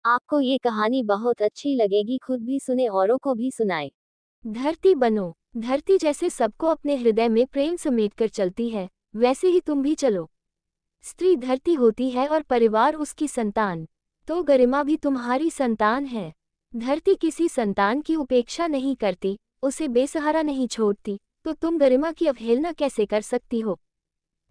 आपको ये कहानी बहुत अच्छी लगेगी, खुद भी सुने औरों को भी सुनाएं। धरती बनो। धरती जैसे सबको अपने हृदय में प्रेम समेट कर चलती है, वैसे ही तुम भी चलो। स्त्री धरती होती है और परिवार उसकी संतान, तो गरिमा भी तुम्हारी संतान है। धरती किसी संतान की उपेक्षा नहीं करती, उसे बेसहारा नहीं छोड़ती, तो तुम गरिमा की अवहेलना कैसे कर सकती हो?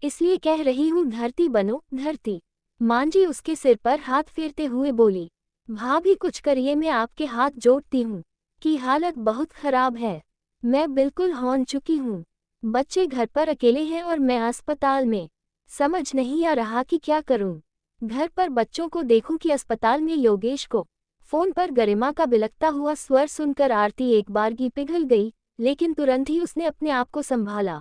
इसलिए कह रही हूँ, धरती बनो धरती। मांझी उसके सिर पर हाथ फेरते हुए बोली, भाभी कुछ करिए, मैं आपके हाथ जोड़ती हूँ कि हालत बहुत खराब है। मैं बिल्कुल हौन चुकी हूँ। बच्चे घर पर अकेले हैं और मैं अस्पताल में। समझ नहीं आ रहा कि क्या करूँ। घर पर बच्चों को देखूं कि अस्पताल में योगेश को। फोन पर गरिमा का बिलखता हुआ स्वर सुनकर आरती एक बारगी पिघल गई, लेकिन तुरंत ही उसने अपने आप को संभाला।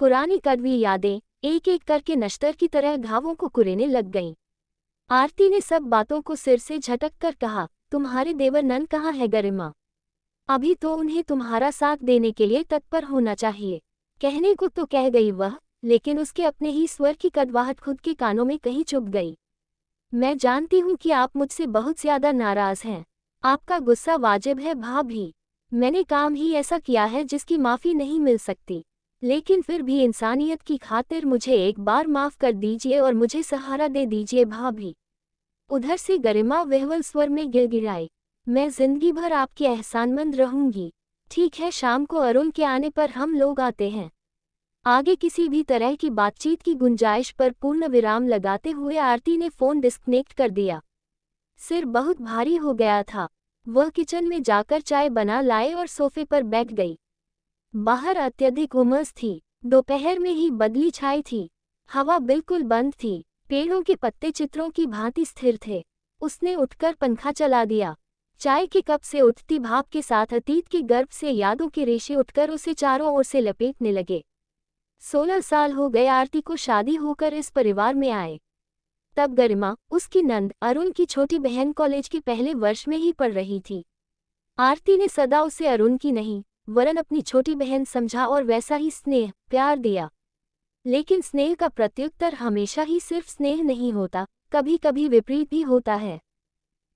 पुरानी कड़वी यादें एक एक करके नश्तर की तरह घावों को कुरेने लग गईं। आरती ने सब बातों को सिर से झटक कर कहा, तुम्हारे देवर नंद कहाँ है गरिमा? अभी तो उन्हें तुम्हारा साथ देने के लिए तत्पर होना चाहिए। कहने को तो कह गई वह, लेकिन उसके अपने ही स्वर की कड़वाहट खुद के कानों में कहीं चुभ गई। मैं जानती हूँ कि आप मुझसे बहुत ज्यादा नाराज हैं। आपका गुस्सा वाजिब है भाभी। मैंने काम ही ऐसा किया है जिसकी माफी नहीं मिल सकती, लेकिन फिर भी इंसानियत की खातिर मुझे एक बार माफ कर दीजिए और मुझे सहारा दे दीजिए भाभी। उधर से गरिमा विह्वल स्वर में गिड़गिड़ाई, मैं जिंदगी भर आपकी एहसानमंद रहूंगी। ठीक है, शाम को अरुण के आने पर हम लोग आते हैं। आगे किसी भी तरह की बातचीत की गुंजाइश पर पूर्ण विराम लगाते हुए आरती ने फोन डिस्कनेक्ट कर दिया। सिर बहुत भारी हो गया था। वह किचन में जाकर चाय बना लाए और सोफे पर बैठ गई। बाहर अत्यधिक उमस थी। दोपहर में ही बदली छाई थी। हवा बिल्कुल बंद थी। पेड़ों के पत्ते चित्रों की भांति स्थिर थे। उसने उठकर पंखा चला दिया। चाय के कप से उठती भाप के साथ अतीत के गर्भ से यादों के रेशे उठकर उसे चारों ओर से लपेटने लगे। 16 साल हो गए आरती को शादी होकर इस परिवार में आए। तब गरिमा, उसकी नंद अरुण की छोटी बहन, कॉलेज के पहले वर्ष में ही पढ़ रही थी। आरती ने सदा उसे अरुण की नहीं, वरन अपनी छोटी बहन समझा और वैसा ही स्नेह प्यार दिया। लेकिन स्नेह का प्रत्युत्तर हमेशा ही सिर्फ स्नेह नहीं होता, कभी कभी विपरीत भी होता है।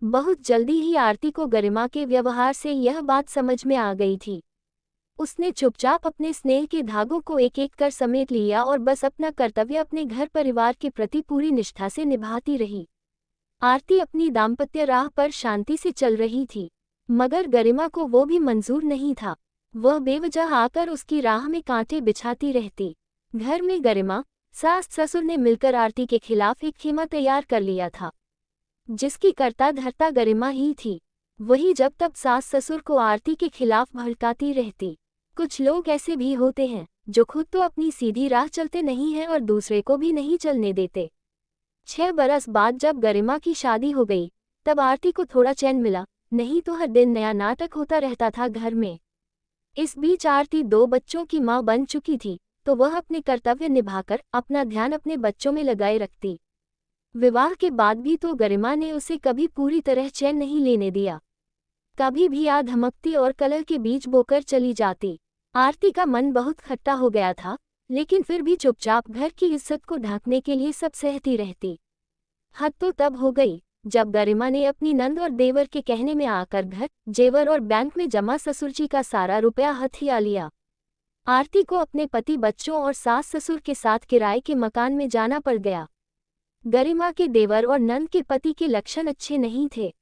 बहुत जल्दी ही आरती को गरिमा के व्यवहार से यह बात समझ में आ गई थी। उसने चुपचाप अपने स्नेह के धागों को एक एक कर समेट लिया और बस अपना कर्तव्य अपने घर परिवार के प्रति पूरी निष्ठा से निभाती रही। आरती अपनी दाम्पत्य राह पर शांति से चल रही थी, मगर गरिमा को वो भी मंजूर नहीं था। वह बेवजह आकर उसकी राह में कांटे बिछाती रहती। घर में गरिमा, सास ससुर ने मिलकर आरती के खिलाफ एक खेमा तैयार कर लिया था, जिसकी कर्ता धर्ता गरिमा ही थी। वही जब तब सास ससुर को आरती के खिलाफ भड़काती रहती। कुछ लोग ऐसे भी होते हैं जो खुद तो अपनी सीधी राह चलते नहीं हैं और दूसरे को भी नहीं चलने देते। 6 बरस बाद जब गरिमा की शादी हो गई, तब आरती को थोड़ा चैन मिला, नहीं तो हर दिन नया नाटक होता रहता था घर में। इस बीच आरती 2 बच्चों की मां बन चुकी थी, तो वह अपने कर्तव्य निभाकर अपना ध्यान अपने बच्चों में लगाए रखती। विवाह के बाद भी तो गरिमा ने उसे कभी पूरी तरह चैन नहीं लेने दिया। कभी भी आ धमकती और कलह के बीज बोकर चली जाती। आरती का मन बहुत खट्टा हो गया था, लेकिन फिर भी चुपचाप घर की इज्जत को ढांकने के लिए सब सहती रहती। हद तो तब हो गई जब गरिमा ने अपनी नंद और देवर के कहने में आकर घर, जेवर और बैंक में जमा ससुरजी का सारा रुपया हथिया लिया। आरती को अपने पति, बच्चों और सास ससुर के साथ किराए के मकान में जाना पड़ गया। गरिमा के देवर और नंद के पति के लक्षण अच्छे नहीं थे।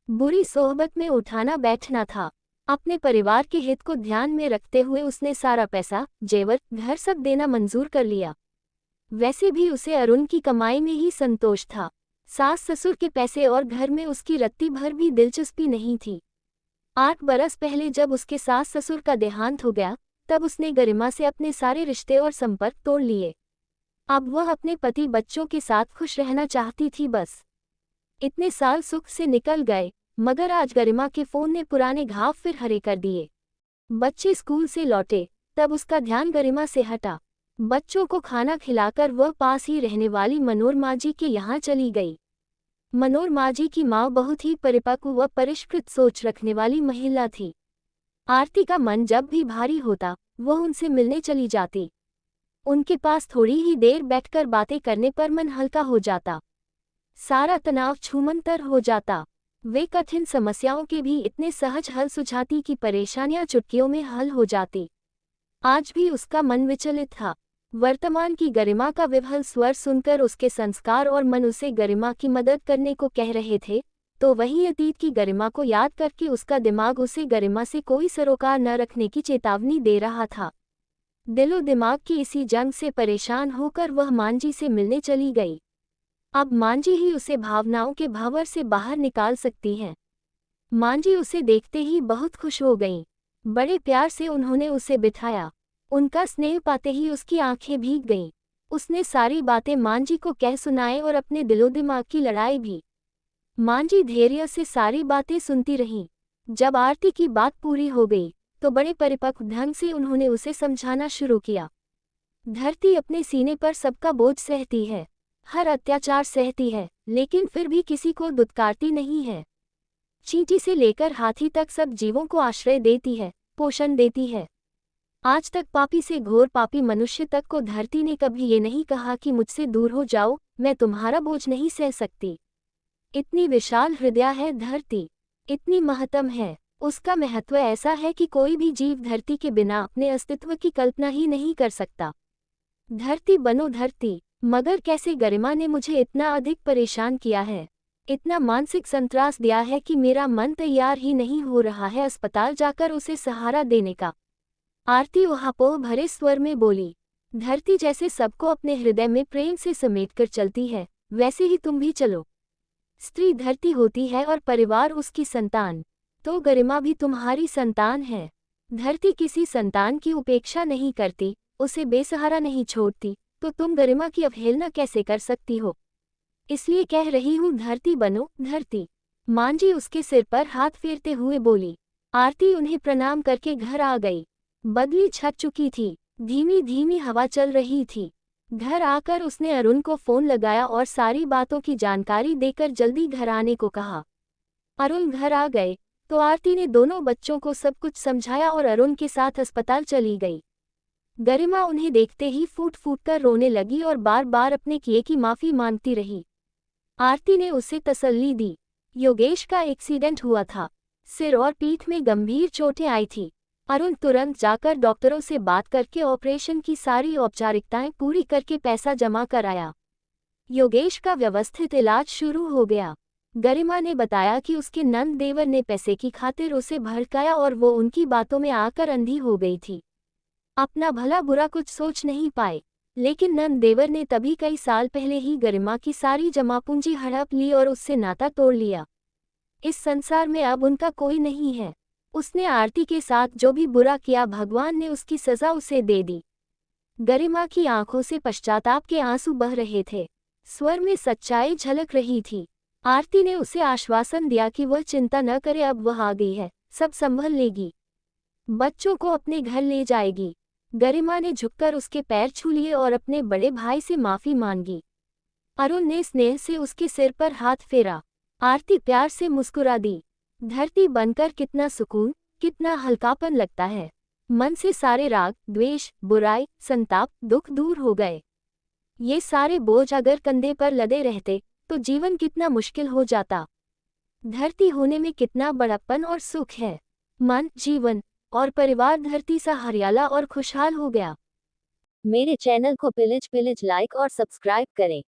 बुरी सोहबत में उठाना बैठना था। अपने परिवार के हित को ध्यान में रखते हुए उसने सारा पैसा, जेवर, घर सब देना मंजूर कर लिया। वैसे भी उसे अरुण की कमाई में ही संतोष था। सास ससुर के पैसे और घर में उसकी रत्ती भर भी दिलचस्पी नहीं थी। 8 बरस पहले जब उसके सास ससुर का देहांत हो गया, तब उसने गरिमा से अपने सारे रिश्ते और संपर्क तोड़ लिए। अब वह अपने पति, बच्चों के साथ खुश रहना चाहती थी बस। इतने साल सुख से निकल गए, मगर आज गरिमा के फोन ने पुराने घाव फिर हरे कर दिए। बच्चे स्कूल से लौटे, तब उसका ध्यान गरिमा से हटा। बच्चों को खाना खिलाकर वह पास ही रहने वाली मनोरमा जी के यहाँ चली गई। मनोरमा जी की माँ बहुत ही परिपक्व व परिष्कृत सोच रखने वाली महिला थी। आरती का मन जब भी भारी होता, वह उनसे मिलने चली जाती। उनके पास थोड़ी ही देर बैठकर बातें करने पर मन हल्का हो जाता। सारा तनाव छूमंतर हो जाता। वे कठिन समस्याओं के भी इतने सहज हल सुझाती कि परेशानियां चुटकियों में हल हो जाती। आज भी उसका मन विचलित था। वर्तमान की गरिमा का विह्वल स्वर सुनकर उसके संस्कार और मन उसे गरिमा की मदद करने को कह रहे थे, तो वहीं अतीत की गरिमा को याद करके उसका दिमाग उसे गरिमा से कोई सरोकार न रखने की चेतावनी दे रहा था। दिलो दिमाग की इसी जंग से परेशान होकर वह मांझी से मिलने चली गई। अब मांझी ही उसे भावनाओं के भंवर से बाहर निकाल सकती है। मांझी उसे देखते ही बहुत खुश हो गईं। बड़े प्यार से उन्होंने उसे बिठाया। उनका स्नेह पाते ही उसकी आंखें भीग गईं। उसने सारी बातें मांझी को कह सुनाए और अपने दिलो दिमाग की लड़ाई भी। मांझी धैर्य से सारी बातें सुनती रही। जब आरती की बात पूरी हो गई तो बड़े परिपक्व ढंग से उन्होंने उसे समझाना शुरू किया। धरती अपने सीने पर सबका बोझ सहती है, हर अत्याचार सहती है, लेकिन फिर भी किसी को दुत्कारती नहीं है। चींटी से लेकर हाथी तक सब जीवों को आश्रय देती है, पोषण देती है। आज तक पापी से घोर पापी मनुष्य तक को धरती ने कभी ये नहीं कहा कि मुझसे दूर हो जाओ, मैं तुम्हारा बोझ नहीं सह सकती। इतनी विशाल हृदय है धरती, इतनी महत्तम है। उसका महत्व ऐसा है कि कोई भी जीव धरती के बिना अपने अस्तित्व की कल्पना ही नहीं कर सकता। धरती बनो धरती, मगर कैसे गरिमा ने मुझे इतना अधिक परेशान किया है, इतना मानसिक संत्रास दिया है कि मेरा मन तैयार ही नहीं हो रहा है अस्पताल जाकर उसे सहारा देने का। आरती ऊहापोह भरे स्वर में बोली। धरती जैसे सबको अपने हृदय में प्रेम से समेटकर चलती है, वैसे ही तुम भी चलो। स्त्री धरती होती है और परिवार उसकी संतान, तो गरिमा भी तुम्हारी संतान है। धरती किसी संतान की उपेक्षा नहीं करती, उसे बेसहारा नहीं छोड़ती, तो तुम गरिमा की अवहेलना कैसे कर सकती हो? इसलिए कह रही हूँ धरती बनो धरती। मांझी उसके सिर पर हाथ फेरते हुए बोली। आरती उन्हें प्रणाम करके घर आ गई। बदली छट चुकी थी, धीमी धीमी हवा चल रही थी। घर आकर उसने अरुण को फोन लगाया और सारी बातों की जानकारी देकर जल्दी घर आने को कहा। अरुण घर आ गए तो आरती ने दोनों बच्चों को सब कुछ समझाया और अरुण के साथ अस्पताल चली गई। गरिमा उन्हें देखते ही फूट फूट कर रोने लगी और बार बार अपने किए की माफी मांगती रही। आरती ने उसे तसल्ली दी। योगेश का एक्सीडेंट हुआ था, सिर और पीठ में गंभीर चोटें आई थी। अरुण तुरंत जाकर डॉक्टरों से बात करके ऑपरेशन की सारी औपचारिकताएं पूरी करके पैसा जमा कर आया। योगेश का व्यवस्थित इलाज शुरू हो गया। गरिमा ने बताया कि उसके नंद देवर ने पैसे की खातिर उसे भड़काया और वो उनकी बातों में आकर अंधी हो गई थी। अपना भला बुरा कुछ सोच नहीं पाए, लेकिन नंद देवर ने तभी कई साल पहले ही गरिमा की सारी जमा पूंजी हड़प ली और उससे नाता तोड़ लिया। इस संसार में अब उनका कोई नहीं है। उसने आरती के साथ जो भी बुरा किया भगवान ने उसकी सजा उसे दे दी। गरिमा की आंखों से पश्चाताप के आंसू बह रहे थे, स्वर में सच्चाई झलक रही थी। आरती ने उसे आश्वासन दिया कि वह चिंता न करे, अब वह आ गई है, सब संभल लेगी, बच्चों को अपने घर ले जाएगी। गरिमा ने झुककर उसके पैर छू लिए और अपने बड़े भाई से माफी मांगी। अरुण ने स्नेह से उसके सिर पर हाथ फेरा। आरती प्यार से मुस्कुरा दी। धरती बनकर कितना सुकून, कितना हल्कापन लगता है। मन से सारे राग, द्वेष, बुराई, संताप, दुख दूर हो गए। ये सारे बोझ अगर कंधे पर लदे रहते तो जीवन कितना मुश्किल हो जाता। धरती होने में कितना बड़प्पन और सुख है। मन, जीवन और परिवार धरती सा हरियाला और खुशहाल हो गया। मेरे चैनल को पिलिच पिलिच लाइक और सब्सक्राइब करें।